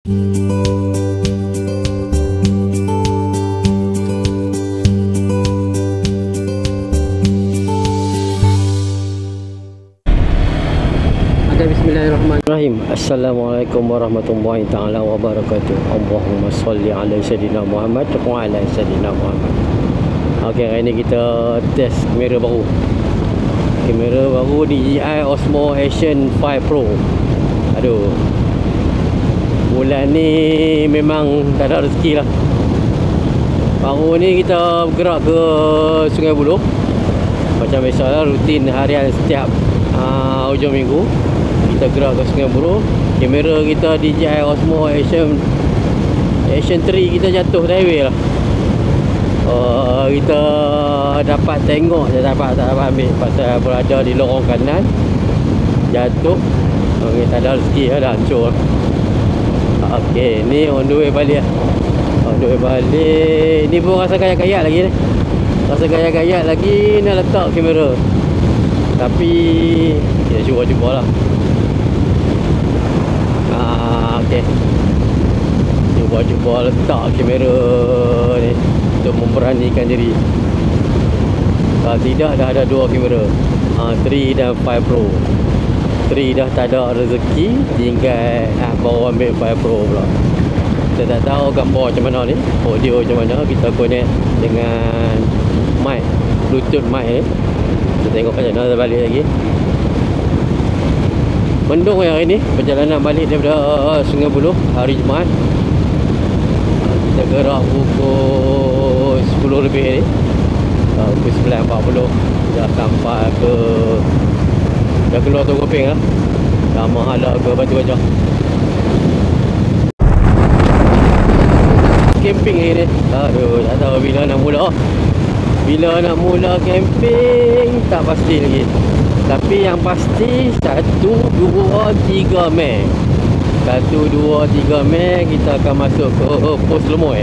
Bismillahirrahmanirrahim. Assalamualaikum warahmatullahi taala wabarakatuh. Allahumma salli ala sayyidina Muhammad wa ala sayyidina Muhammad. Okey, hari ni kita test kamera baru. Kamera baru DJI Osmo Action 5 Pro. Aduh, bulan ni memang tak ada rezeki lah. Baru ni kita bergerak ke Sungai Buloh. Macam biasalah, rutin harian setiap hujung minggu kita gerak ke Sungai Buloh. Kamera kita DJI Osmo Action 3 kita jatuh highway lah. Kita dapat tengok je, tak dapat ambil pasal berada di lorong kanan, jatuh. Okay, tak ada rezeki lah, dah hancur. Ok, ni on the way balik lah. On the way balik. Ni pun rasa kayak-kayak lagi ni. Rasa kayak-kayak lagi nak letak kamera. Tapi kita cuba-cuba lah. Ok, cuba-cuba letak kamera ni untuk memberanikan diri. Kalau tidak, dah ada dua kamera, 3 dan 5 Pro. 3 dah tak ada rezeki, tinggal baru ambil 5 Pro pula. Kita tak tahu gambar macam mana ni, audio macam mana. Kita connect dengan mic, Bluetooth mic ni. Kita tengok macam mana balik lagi. Mendung yang hari ni, perjalanan balik daripada Sungai Buloh hari Jumaat. Kita gerak pukul 10 lebih ni, pukul 9.40 dah sampai ke, dah keluar tu Kopeng lah, dah Mahala ke Batu Gajah. Camping hari ni, aduh, tak tahu bila nak mula. Bila nak mula camping tak pasti lagi. Tapi yang pasti 1, 2, 3 Mei 1, 2, 3 Mei kita akan masuk ke Pos Lemoy.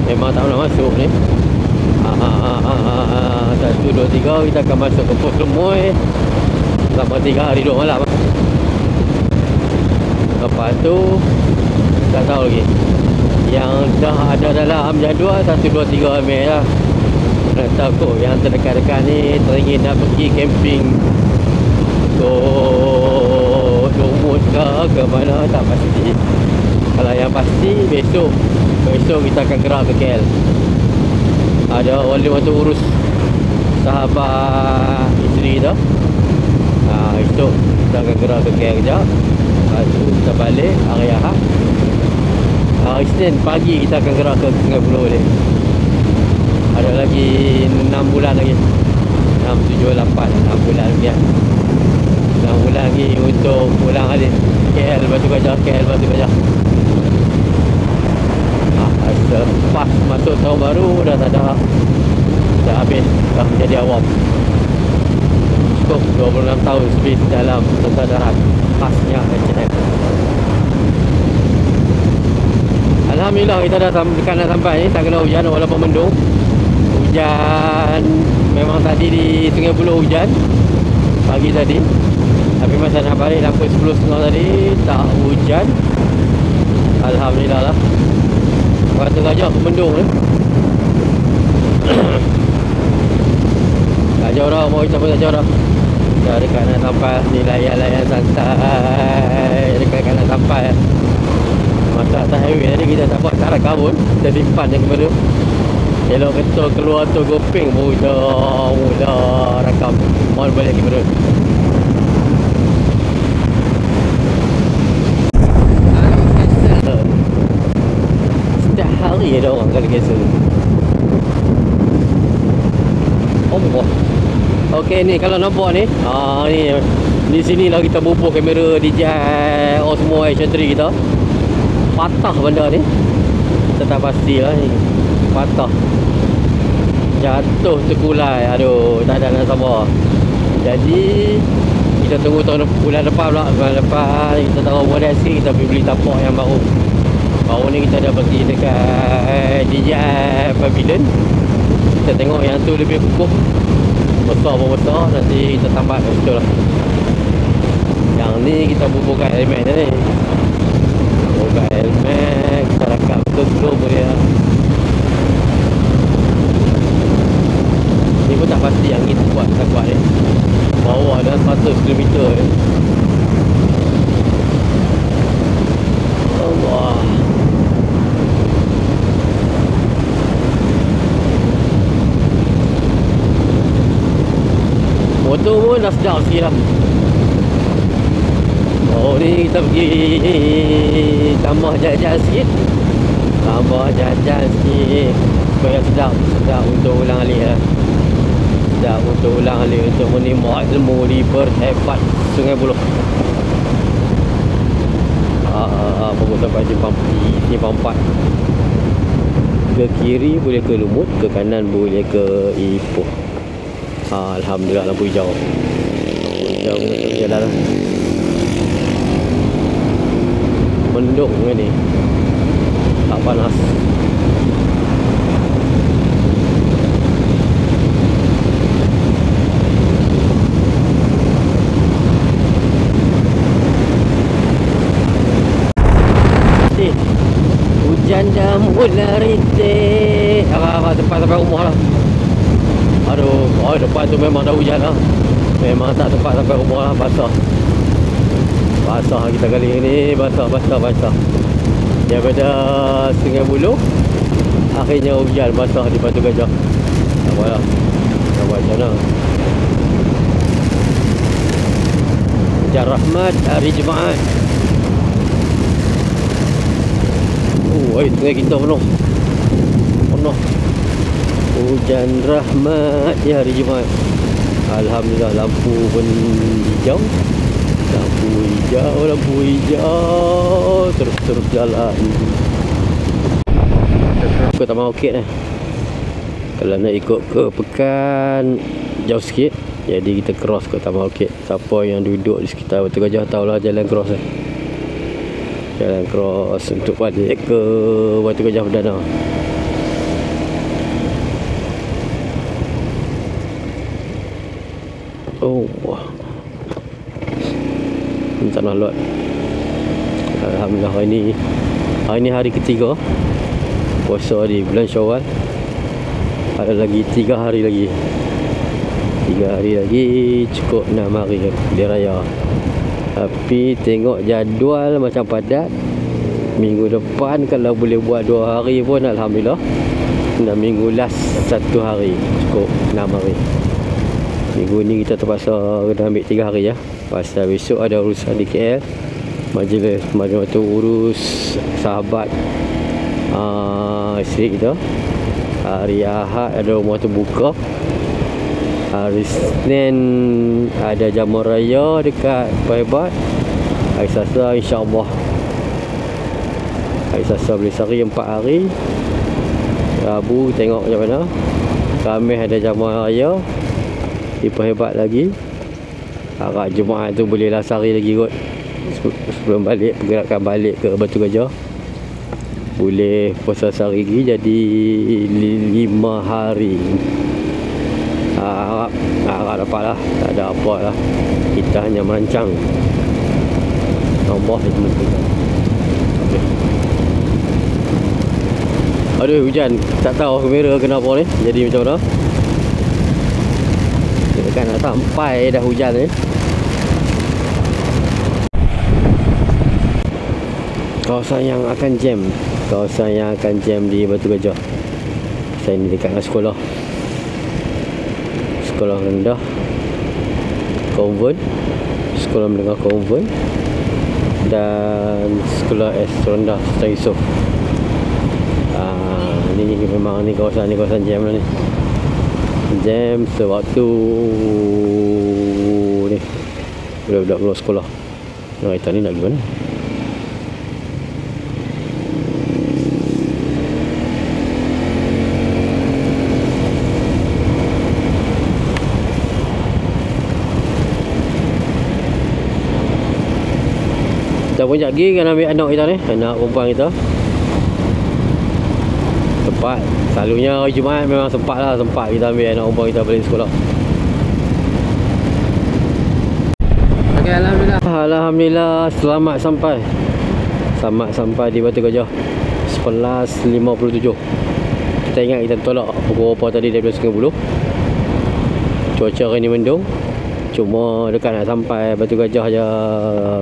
Memang tak nak masuk ni. 1, 2, 3 kita akan masuk ke Pos Lemoy selama 3 hari 2 malam. Lepas tu tak tahu lagi. Yang dah ada dalam jadual 1, 2, 3 Mei lah. Nak tahu kot yang terdekat-dekat ni teringin nak pergi camping ke Lumut ke mana, tak pasti. Kalau yang pasti besok kita akan gerak ke KL. Ada oleh untuk urus sahabat isteri kita. Esok kita akan gerak ke KL kejap. Lepas tu kita balik hari Ahad. Hari Isnin pagi kita akan gerak ke Sungai Buloh ni. Ada lagi 6 bulan lagi, 6, 7, 8, 6 bulan lagi. 6 bulan lagi untuk pulang balik KL Batu Gajah, KL Batu Gajah. Lepas masuk tahun baru dah tak ada, dah habis, dah menjadi awam. Cukup 26 tahun servis dalam tentera darat khasnya HM. Alhamdulillah kita dah dekat nak sampai ni, tak kena hujan walaupun mendung. Hujan memang tadi di Sungai Buloh hujan pagi tadi, tapi masa nak balik lampu 10.30 tadi tak hujan. Alhamdulillah lah. Batu Gajah pun mendung ni. Tak jauh dah, mau kita pun tak jauh dah. Dah dekat nak sampai ni, layan-layan santai dekat nak sampai. Masa atas highway tadi kita tak buat cara kabut, kita simpan je kamera. Elok betul keluar tu Kopeng mula rakam on balik kamera. Setiap hari ada orang kena cancel. Allah. Okey, ni kalau nampak ni, ni di sini lah kita bubuh kamera DJI Osmo Action 3 kita. Patah benda ni, kita tak pastilah ni. Patah, jatuh terkulai. Aduh, tak ada nak sabar. Jadi kita tunggu bulan depan pula. Bulan depan kita tahu model sikit, kita pergi beli tapak yang baru. Baru ni kita dah pergi dekat DJI Pavilion. Kita tengok yang tu lebih kukuh, besar. Nanti kita tambah kat situ lah. Yang ni kita bubuhkan elemen ni, bubuhkan dah sedap sikit lah. Oh ni kita pergi tambah jalan-jalan sikit. Tambah jalan-jalan sikit supaya sedap untuk ulang alik lah. Sedap untuk ulang alik, untuk menikmati ilmu di berhebat Sungai Buloh. Baru sampai simpang 4. Ke kiri boleh ke Lumut, ke kanan boleh ke Ipoh. Alhamdulillah lampu hijau. Hijau kita jalan lah. Mendung ni, tak panas. Hujan dah mula rintik. Tempat sampai rumah lah. Aduh, depan tu memang dah hujan lah. Memang tak tempat sampai rumah lah. Basah kita kali ni. Basah. Daripada Sungai Buloh akhirnya hujan basah di Batu Gajah. Tak apalah, tak buat macam mana. Hujan rahmat hari Jumaat. Sungai kita penuh. Hujan rahmat di hari Jumaat. Alhamdulillah lampu pun hijau. Lampu hijau. Terus jalan. Ke Taman Orchid ni. Kalau nak ikut ke Pekan jauh sikit, jadi kita cross ke Taman Orchid. Siapa yang duduk di sekitar Batu Gajah tahulah jalan cross ni. Jalan cross untuk balik ke Batu Gajah Perdana. Minta nak lot. Alhamdulillah hari ni hari ketiga puasa di bulan Syawal. Ada lagi 3 hari lagi. 3 hari lagi cukup 6 hari dia raya. Tapi tengok jadual macam padat. Minggu depan kalau boleh buat 2 hari pun alhamdulillah. Dan minggu last 1 hari cukup 6 hari. Minggu ni kita terpaksa kena ambil 3 hari ya. Pasal besok ada urusan di KL. Majlis tu urus sahabat isteri kita. Hari Ahad ada rumah tu buka. Hari Senin ada jamuan raya dekat Perhebat. Hari Selasa insyaAllah. Hari Selasa boleh sehari 4 hari. Rabu tengok macam mana. Khamis ada jamuan raya di Perhebat lagi. Harap Jumaat tu bolehlah sehari lagi kot. Sebelum balik, pergerakan balik ke Batu Gajah. Boleh puasa sehari lagi jadi 5 hari. Harap dapat lah. Tak ada apa lah. Kita hanya merancang. Allah yang menentukan. Okay. Aduh hujan. Tak tahu kamera kenapa ni. Jadi macam mana. Kan nak sampai dah hujan ni. Kawasan yang akan jam di Batu Gajah. Saya ni dekat dengan sekolah rendah Konvent, sekolah menengah Konvent dan sekolah S rendah Sultan Yusof. Ni memang ni kawasan jam lah ni. Jam sewaktu ni budak-budak keluar sekolah. Kereta ni nak pergi mana? Kita pun sekejap lagi kan ambil anak kita ni, anak perempuan kita. Sempat, selalunya hari Jumaat memang sempat kita ambil anak perempuan kita balik sekolah. Ok, Alhamdulillah selamat sampai di Batu Gajah 11.57. Kita ingat kita tolak pukul berapa tadi daripada Sungai Buloh. Cuaca hari ni mendung. Cuma dekat nak sampai Batu Gajah je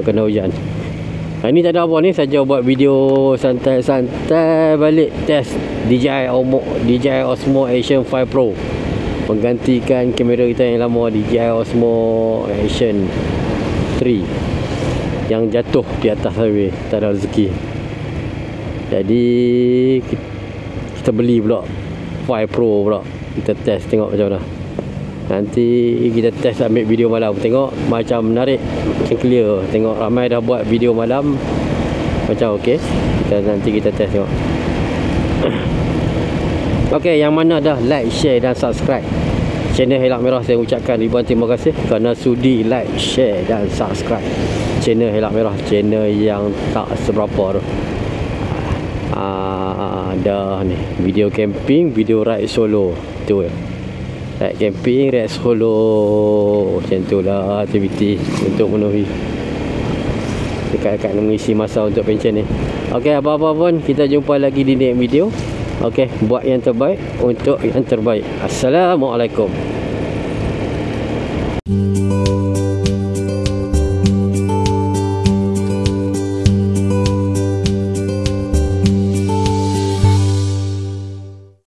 kena hujan. Hari ni tak ada apa ni, saja buat video santai-santai balik test DJI Osmo Action 5 Pro. menggantikan kamera kita yang lama, DJI Osmo Action 3 yang jatuh di atas highway, tak ada rezeki. Jadi kita beli pula 5 Pro pula. Kita test tengok macam mana. Nanti kita test ambil video malam, tengok macam menarik, macam clear. Tengok ramai dah buat video malam macam okey. Nanti kita test tengok. Okey, yang mana dah like, share dan subscribe channel Helak Merah, saya ucapkan ribuan terima kasih kerana sudi like, share dan subscribe channel Helak Merah, channel yang tak seberapa tu. Ada ni video camping, video ride solo tu ya. Ride camping, ride solo, macam tu lah aktiviti untuk memenuhi dekat-dekat mengisi masa untuk pencen ni. Okey, apa-apa pun kita jumpa lagi di next video. Okey, buat yang terbaik untuk yang terbaik. Assalamualaikum.